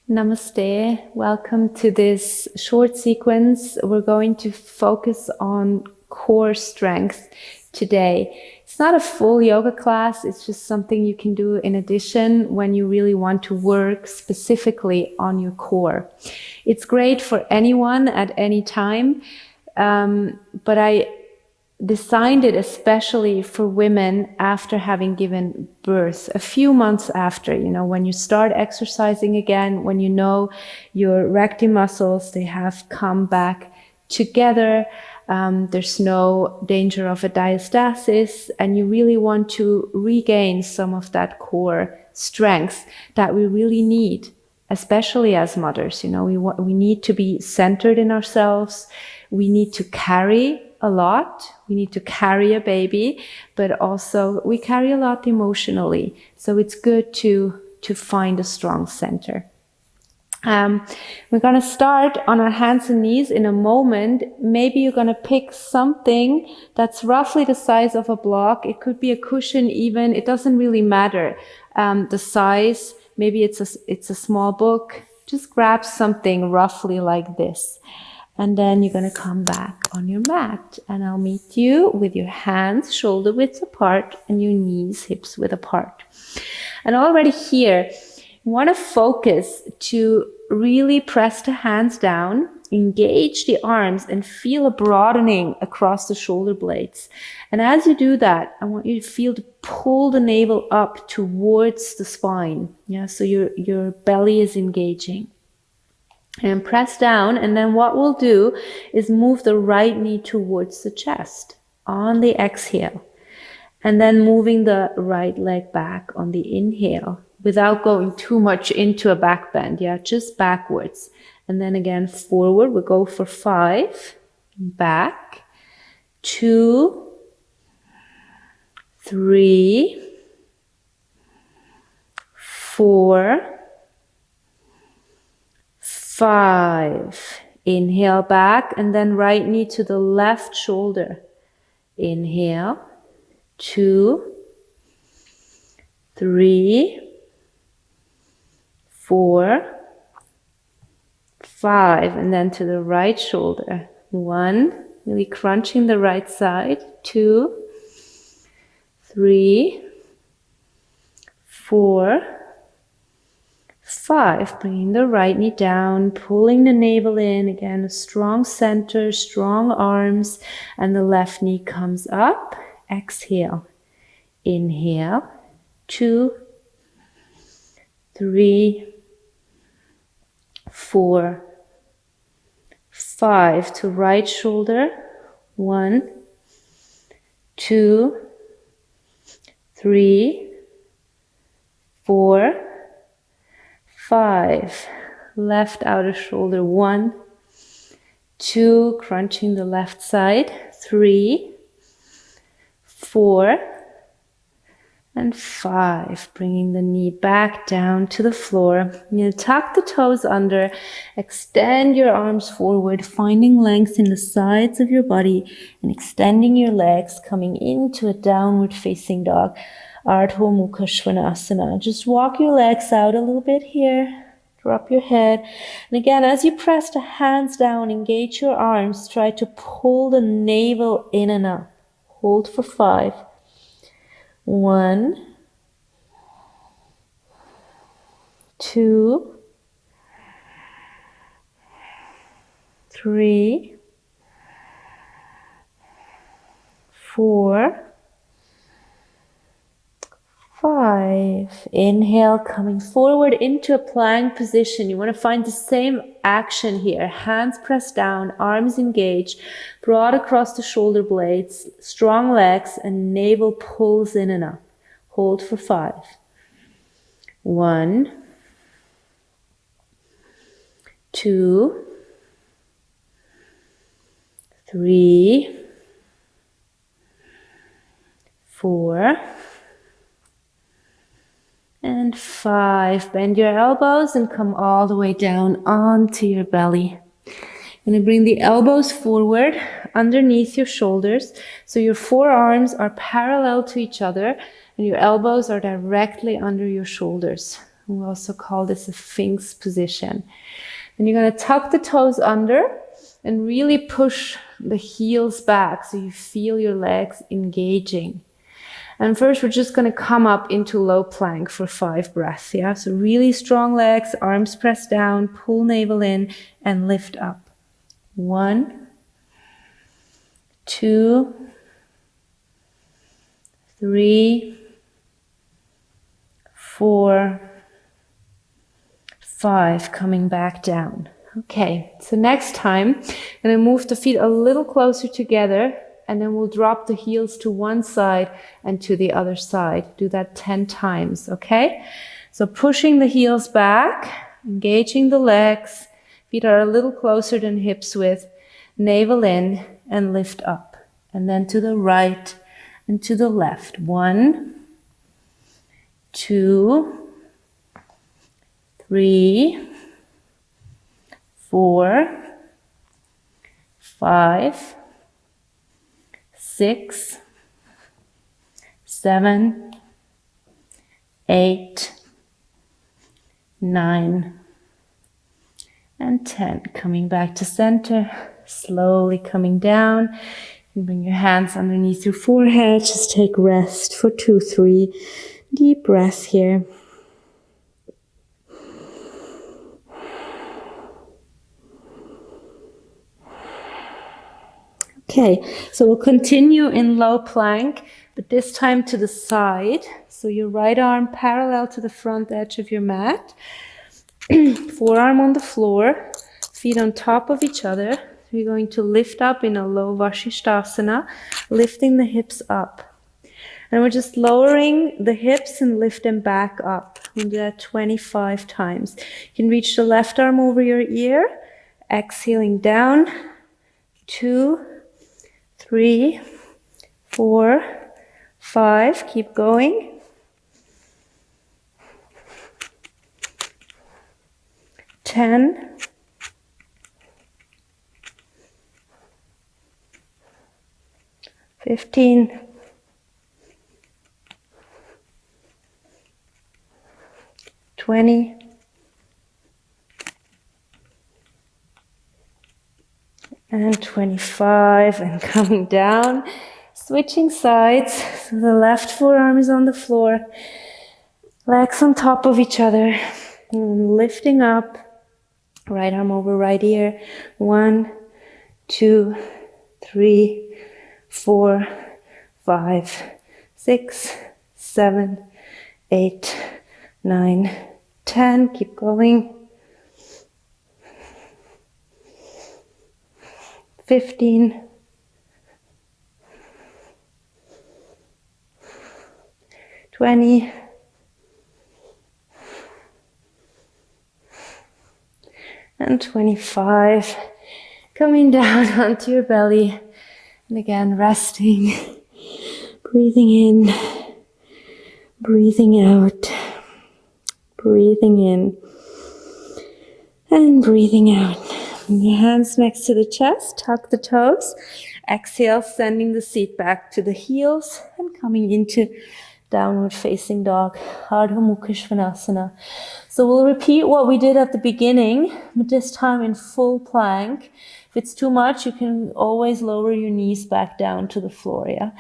Namaste. Welcome to this short sequence. We're going to focus on core strength today. It's not a full yoga class. It's just something you can do in addition when you really want to work specifically on your core. It's great for anyone at any time, but I designed it especially for women after having given birth, a few months after, when you start exercising again, when you know your recti muscles, they have come back together, there's no danger of a diastasis, and you really want to regain some of that core strength that we really need, especially as mothers. We need to be centered in ourselves. We need to carry a lot. We need to carry a baby, but also we carry a lot emotionally. So it's good to find a strong center. We're going to start on our hands and knees in a moment. Maybe you're going to pick something that's roughly the size of a block. It could be a cushion even. It doesn't really matter. The size, maybe it's a small book. Just grab something roughly like this. And then you're going to come back on your mat, and I'll meet you with your hands shoulder width apart and your knees hips width apart. And already here, you want to focus to really press the hands down, engage the arms, and feel a broadening across the shoulder blades. And as you do that, I want you to feel to pull the navel up towards the spine. Yeah, so your belly is engaging. And press down, and then what we'll do is move the right knee towards the chest on the exhale, and then moving the right leg back on the inhale without going too much into a back bend, just backwards. And then again forward, we'll go for 5, back, 2, 3, 4, 5. Inhale back, and then right knee to the left shoulder. Inhale. 2, 3, 4, 5. And then to the right shoulder. 1. Really crunching the right side. 2, 3, 4, 5, bringing the right knee down, pulling the navel in, again a strong center, strong arms, and the left knee comes up, exhale, inhale, 2, 3, 4, 5, to right shoulder, 1, 2, 3, 4, 5, left outer shoulder, 1, 2, crunching the left side, 3, 4, and 5, bringing the knee back down to the floor. You tuck the toes under, extend your arms forward, finding length in the sides of your body, and extending your legs, coming into a downward facing dog. Ardha Mukha Svanasana. Just walk your legs out a little bit here. Drop your head. And again, as you press the hands down, engage your arms. Try to pull the navel in and up. Hold for 5. 1, 2, 3, 4, 5. Inhale, coming forward into a plank position. You want to find the same action here. Hands pressed down, arms engaged, broad across the shoulder blades, strong legs, and navel pulls in and up. Hold for 5. 1, 2, 3, 4, and 5. Bend your elbows and come all the way down onto your belly. You're going to bring the elbows forward underneath your shoulders. So your forearms are parallel to each other and your elbows are directly under your shoulders. We also call this a Sphinx position. And you're going to tuck the toes under and really push the heels back so you feel your legs engaging. And first we're just going to come up into low plank for 5 breaths. Yeah, so really strong legs, arms pressed down, pull navel in and lift up. 1, 2, 3, 4, 5, coming back down. Okay, so next time, I'm going to move the feet a little closer together and then we'll drop the heels to one side and to the other side. Do that 10 times, okay? So pushing the heels back, engaging the legs, feet are a little closer than hips width, navel in and lift up. And then to the right and to the left. 1, 2, 3, 4, 5, 6, 7, 8, 9, and 10. Coming back to center, slowly coming down. And bring your hands underneath your forehead. Just take rest for 2, 3 deep breaths here. Okay, so we'll continue in low plank, but this time to the side. So your right arm parallel to the front edge of your mat. Forearm on the floor, feet on top of each other. We're going to lift up in a low Vashisthasana, lifting the hips up. And we're just lowering the hips and lift them back up. We'll do that 25 times. You can reach the left arm over your ear, exhaling down, 2, 3, 4, 5, keep going. 10, 15, 20, and 25, and coming down, switching sides. So the left forearm is on the floor, legs on top of each other, and lifting up, right arm over right ear. 1, 2, 3, 4, 5, 6, 7, 8, 9, 10. Keep going. 15, 20, and 25. Coming down onto your belly. And again, resting. Breathing in. Breathing out. Breathing in. And breathing out. Bring your hands next to the chest. Tuck the toes. Exhale, sending the seat back to the heels. And coming into downward facing dog, Ardha Mukha Svanasana. So we'll repeat what we did at the beginning, but this time in full plank. If it's too much, you can always lower your knees back down to the floor, yeah?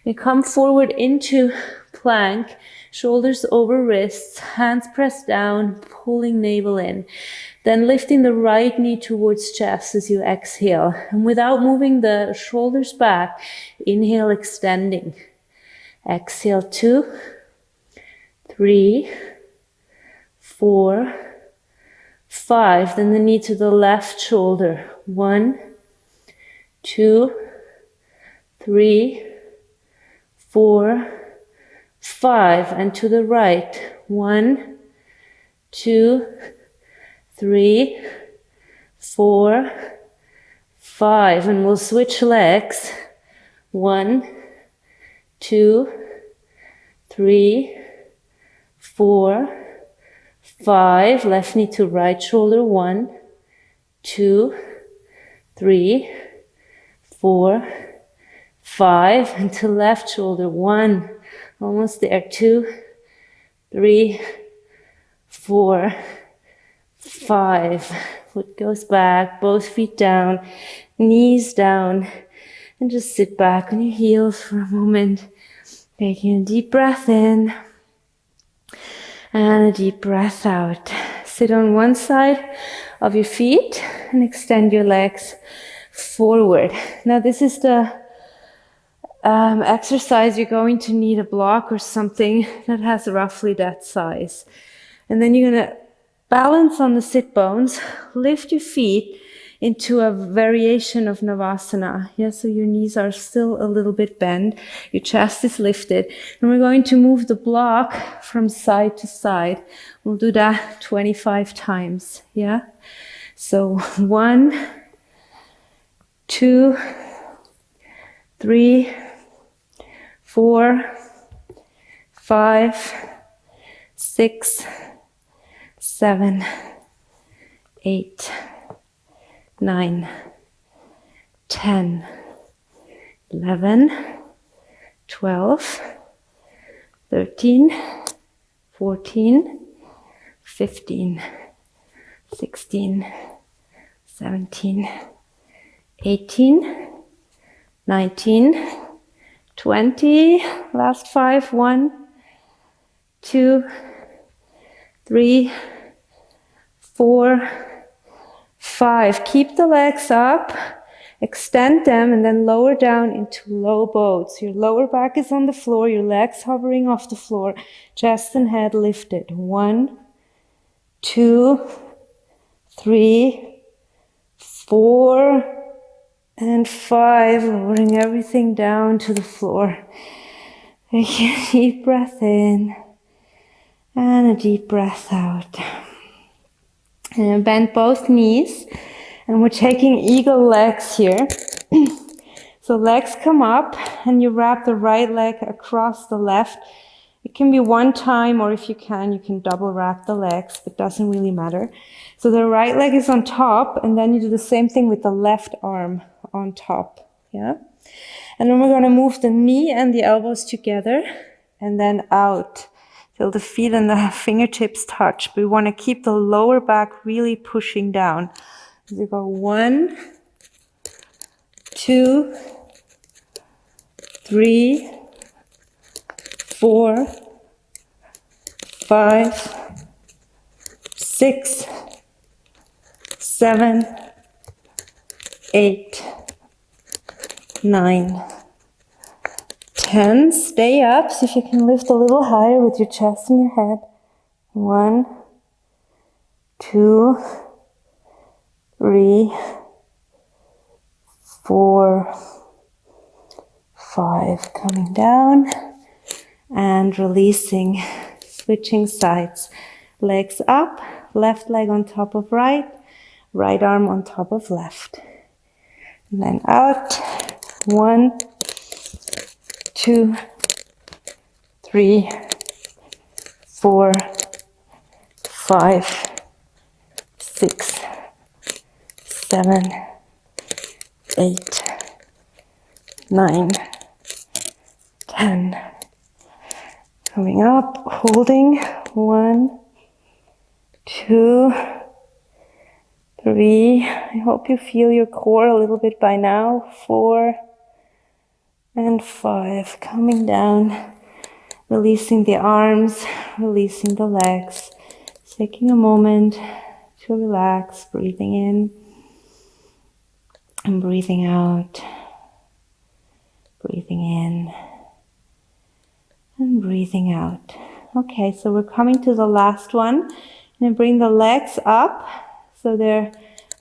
You come forward into plank, shoulders over wrists, hands pressed down, pulling navel in. Then lifting the right knee towards chest as you exhale. And without moving the shoulders back, inhale, extending. Exhale, 2, 3, 4, 5. Then the knee to the left shoulder. 1, 2, 3, 4, 5. And to the right. 1, 2, 3, 4, 5. And we'll switch legs. 1, 2, 3, 4, 5. Left knee to right shoulder. 1, 2, 3, 4, 5. And to left shoulder. 1. Almost there. 2, 3, 4, 5. Foot goes back, both feet down, knees down, and just sit back on your heels for a moment. Taking a deep breath in and a deep breath out. Sit on one side of your feet and extend your legs forward. Now this is the exercise. You're going to need a block or something that has roughly that size. And then you're going to balance on the sit bones, lift your feet into a variation of Navasana. Yeah, so your knees are still a little bit bent, your chest is lifted, and we're going to move the block from side to side. We'll do that 25 times, yeah? So 1, 2, 3, 4, 5, 6, 7, 8, 9, 10, 11, 12, 13, 14, 15, 16, 17, 18, 19, 20, last 5, 1, 2, 3, 4, 5. Keep the legs up, extend them, and then lower down into low boat. So your lower back is on the floor, your legs hovering off the floor, chest and head lifted. 1, 2, 3, 4, and 5. Lowering everything down to the floor. Take a deep breath in and a deep breath out. And bend both knees, and we're taking eagle legs here. So legs come up and you wrap the right leg across the left. It can be one time, or if you can double wrap the legs, but doesn't really matter. So the right leg is on top, and then you do the same thing with the left arm on top, yeah? And then we're going to move the knee and the elbows together and then out till the feet and the fingertips touch. We want to keep the lower back really pushing down. So you go 1, 2, 3, 4, 5, 6, 7, 8, 9, 10. Stay up. See if you can lift a little higher with your chest and your head. 1, 2, 3, 4, 5. Coming down and releasing, switching sides. Legs up, left leg on top of right, right arm on top of left. And then out. 1, 2, 3, 4, 5, 6, 7, 8, 9, 10. Coming up, holding. 1, 2, 3. I hope you feel your core a little bit by now. 4 and 5. Coming down, releasing the arms, releasing the legs. Taking a moment to relax, breathing in and breathing out. Breathing in and breathing out. Okay, so we're coming to the last one. And bring the legs up so they're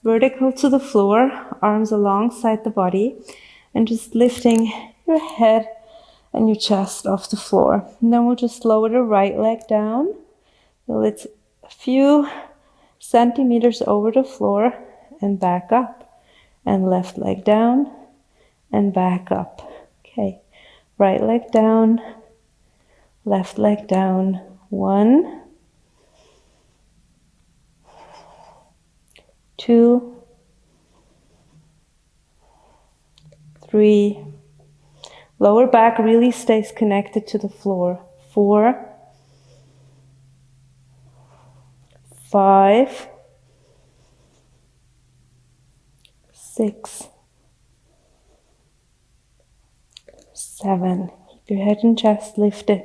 vertical to the floor, arms alongside the body, and just lifting your head and your chest off the floor. And then we'll just lower the right leg down till it's a few centimeters over the floor and back up. And left leg down and back up. Okay, right leg down, left leg down. 1, 2, 3. Lower back really stays connected to the floor. 4, 5, 6, 7. Keep your head and chest lifted.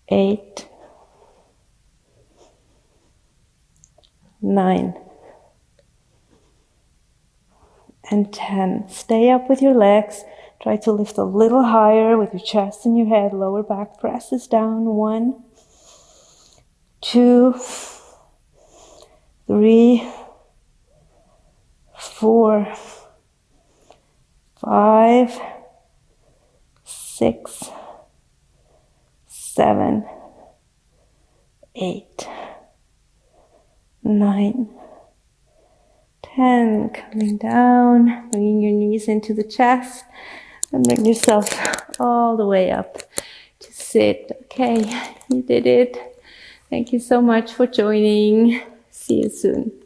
8, 9, and 10. Stay up with your legs. Try to lift a little higher with your chest and your head. Lower back presses down. 1, 2, 3, 4, 5, 6, 7, 8, 9, 10. Coming down, bringing your knees into the chest, and bring yourself all the way up to sit. Okay, you did it. Thank you so much for joining. See you soon.